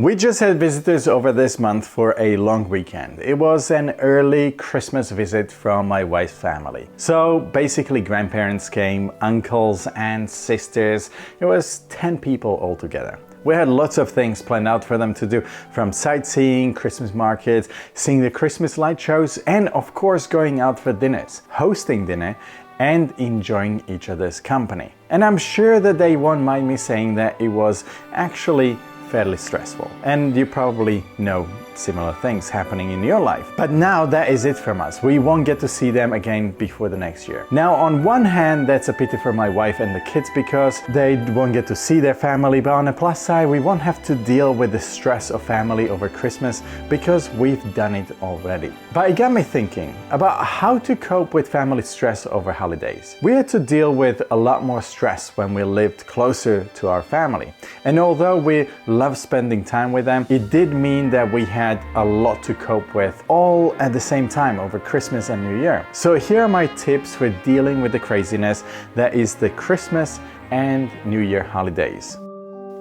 We just had visitors over this month for a long weekend. It was an early Christmas visit from my wife's family. So basically grandparents came, uncles and sisters. It was 10 people altogether. We had lots of things planned out for them to do, from sightseeing, Christmas markets, seeing the Christmas light shows, and of course going out for dinners, hosting dinner, and enjoying each other's company. And I'm sure that they won't mind me saying that it was actually fairly stressful. And you probably know similar things happening in your life. But now that is it from us. We won't get to see them again before the next year. Now, on one hand, that's a pity for my wife and the kids because they won't get to see their family, but on the plus side, we won't have to deal with the stress of family over Christmas because we've done it already. But it got me thinking about how to cope with family stress over holidays. We had to deal with a lot more stress when we lived closer to our family. And although we love spending time with them, it did mean that we had a lot to cope with all at the same time over Christmas and New Year. So here are my tips for dealing with the craziness that is the Christmas and New Year holidays.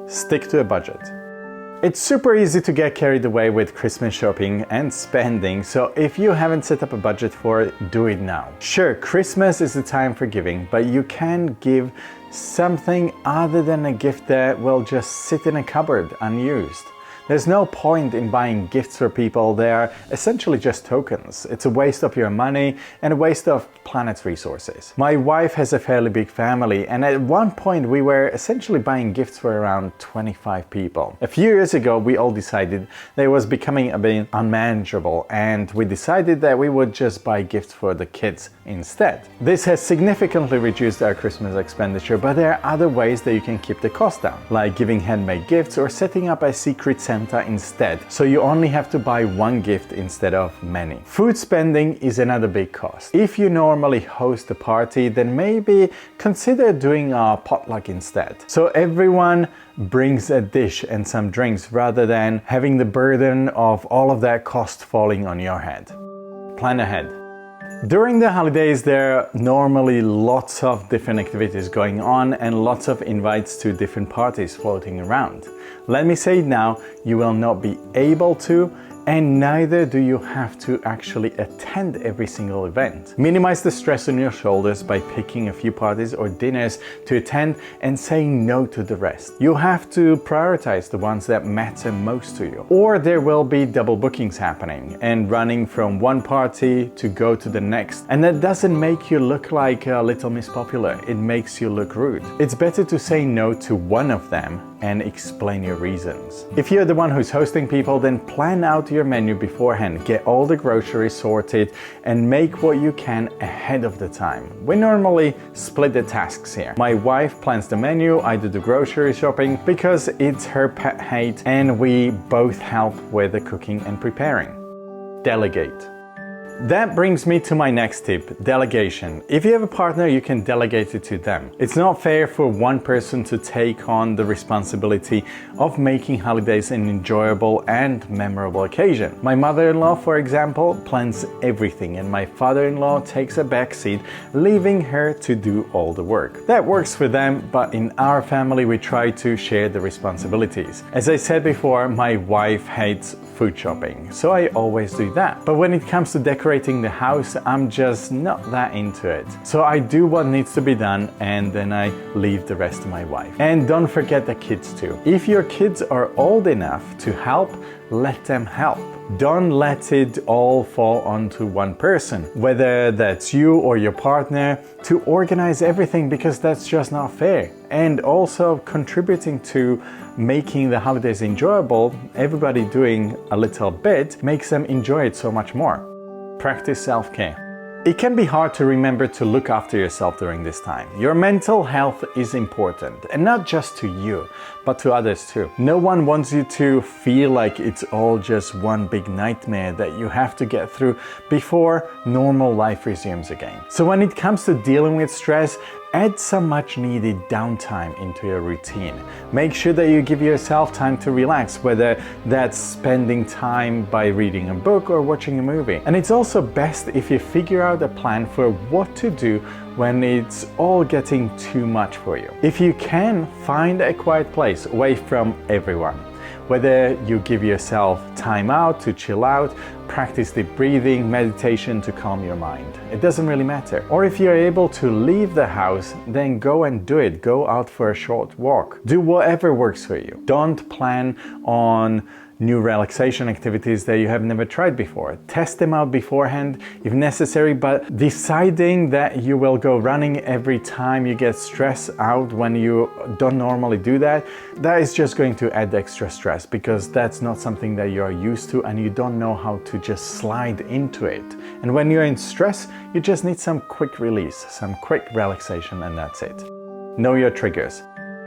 Stick to a budget. It's super easy to get carried away with Christmas shopping and spending, so if you haven't set up a budget for it, do it now. Sure, Christmas is the time for giving, but you can give something other than a gift that will just sit in a cupboard unused. There's no point in buying gifts for people. They are essentially just tokens. It's a waste of your money and a waste of planet's resources. My wife has a fairly big family, and at one point we were essentially buying gifts for around 25 people. A few years ago we all decided that it was becoming a bit unmanageable, and we decided that we would just buy gifts for the kids instead. This has significantly reduced our Christmas expenditure, but there are other ways that you can keep the cost down, like giving handmade gifts or setting up a secret Santa instead, so you only have to buy one gift instead of many. Food spending is another big cost. If you normally host a party, then maybe consider doing a potluck instead. So everyone brings a dish and some drinks rather than having the burden of all of that cost falling on your head. Plan ahead. During the holidays, there are normally lots of different activities going on and lots of invites to different parties floating around. Let me say it now, you will not be able to, and neither do you have to actually attend every single event. Minimize the stress on your shoulders by picking a few parties or dinners to attend and saying no to the rest. You have to prioritize the ones that matter most to you. Or there will be double bookings happening and running from one party to go to the next. And that doesn't make you look like a little Miss Popular. It makes you look rude. It's better to say no to one of them and explain your reasons. If you're the one who's hosting people, then plan out your menu beforehand, get all the groceries sorted, and make what you can ahead of the time. We normally split the tasks here. My wife plans the menu, I do the grocery shopping because it's her pet hate, and we both help with the cooking and preparing. Delegate. That brings me to my next tip, delegation. If you have a partner, you can delegate it to them. It's not fair for one person to take on the responsibility of making holidays an enjoyable and memorable occasion. My mother-in-law, for example, plans everything, and my father-in-law takes a backseat, leaving her to do all the work. That works for them, but in our family, we try to share the responsibilities. As I said before, my wife hates food shopping, so I always do that. But when it comes to decorating the house, I'm just not that into it. So I do what needs to be done, and then I leave the rest to my wife. And don't forget the kids too. If your kids are old enough to help, let them help. Don't let it all fall onto one person, whether that's you or your partner, to organize everything, because that's just not fair. And also contributing to making the holidays enjoyable, everybody doing a little bit makes them enjoy it so much more. Practice self-care. It can be hard to remember to look after yourself during this time. Your mental health is important, and not just to you, but to others too. No one wants you to feel like it's all just one big nightmare that you have to get through before normal life resumes again. So when it comes to dealing with stress, add some much needed downtime into your routine. Make sure that you give yourself time to relax, whether that's spending time by reading a book or watching a movie. And it's also best if you figure out a plan for what to do when it's all getting too much for you. If you can, find a quiet place away from everyone. Whether you give yourself time out to chill out, practice deep breathing, meditation to calm your mind. It doesn't really matter. Or if you're able to leave the house, then go and do it. Go out for a short walk. Do whatever works for you. Don't plan on new relaxation activities that you have never tried before. Test them out beforehand if necessary, but deciding that you will go running every time you get stressed out when you don't normally do that, that is just going to add extra stress, because that's not something that you're used to and you don't know how to just slide into it. And when you're in stress, you just need some quick release, some quick relaxation, and that's it. Know your triggers.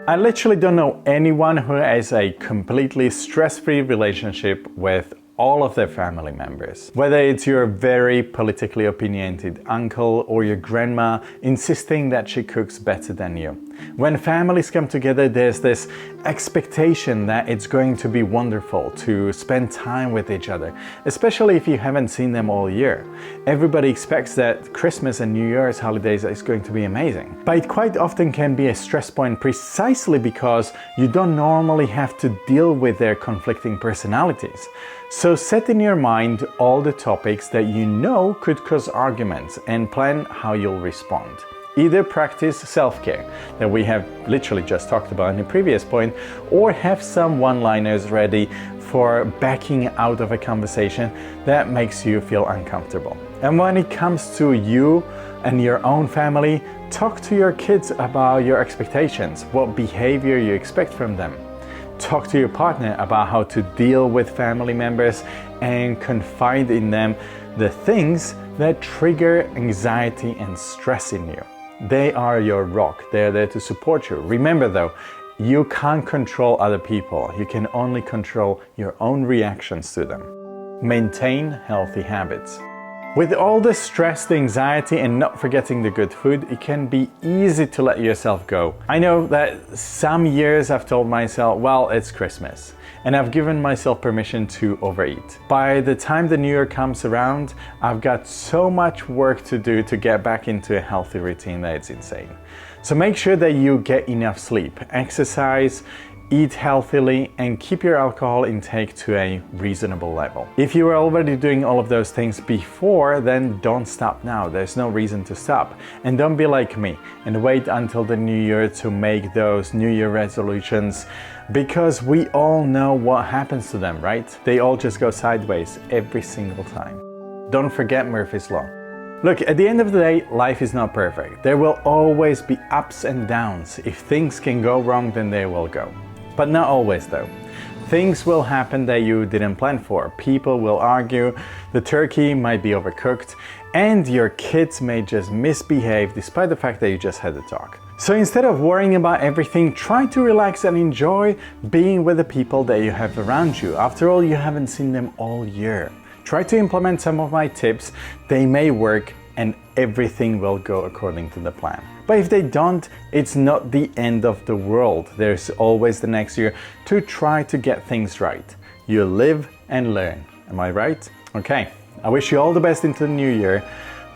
I literally don't know anyone who has a completely stress-free relationship with all of their family members. Whether it's your very politically opinionated uncle or your grandma insisting that she cooks better than you. When families come together, there's this expectation that it's going to be wonderful to spend time with each other, especially if you haven't seen them all year. Everybody expects that Christmas and New Year's holidays is going to be amazing. But it quite often can be a stress point precisely because you don't normally have to deal with their conflicting personalities. So set in your mind all the topics that you know could cause arguments and plan how you'll respond. Either practice self-care that we have literally just talked about in the previous point, or have some one-liners ready for backing out of a conversation that makes you feel uncomfortable. And when it comes to you and your own family, talk to your kids about your expectations, what behavior you expect from them. Talk to your partner about how to deal with family members and confide in them the things that trigger anxiety and stress in you. They are your rock. They're there to support you. Remember though, you can't control other people. You can only control your own reactions to them. Maintain healthy habits. With all the stress, the anxiety, and not forgetting the good food, it can be easy to let yourself go. I know that some years I've told myself, well, it's Christmas, and I've given myself permission to overeat. By the time the New Year comes around, I've got so much work to do to get back into a healthy routine that it's insane. So make sure that you get enough sleep, exercise, eat healthily, and keep your alcohol intake to a reasonable level. If you were already doing all of those things before, then don't stop now. There's no reason to stop. And don't be like me and wait until the new year to make those New Year resolutions, because we all know what happens to them, right? They all just go sideways every single time. Don't forget Murphy's Law. Look, at the end of the day, life is not perfect. There will always be ups and downs. If things can go wrong, then they will go. But not always though. Things will happen that you didn't plan for. People will argue, the turkey might be overcooked, and your kids may just misbehave despite the fact that you just had a talk. So instead of worrying about everything, try to relax and enjoy being with the people that you have around you. After all, you haven't seen them all year. Try to implement some of my tips. They may work and everything will go according to the plan. But if they don't, it's not the end of the world. There's always the next year to try to get things right. You live and learn. Am I right? Okay, I wish you all the best into the new year.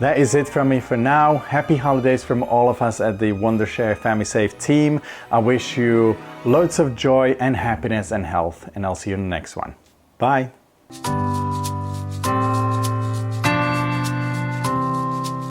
That is it from me for now. Happy holidays from all of us at the Wondershare FamiSafe team. I wish you loads of joy and happiness and health, and I'll see you in the next one. Bye.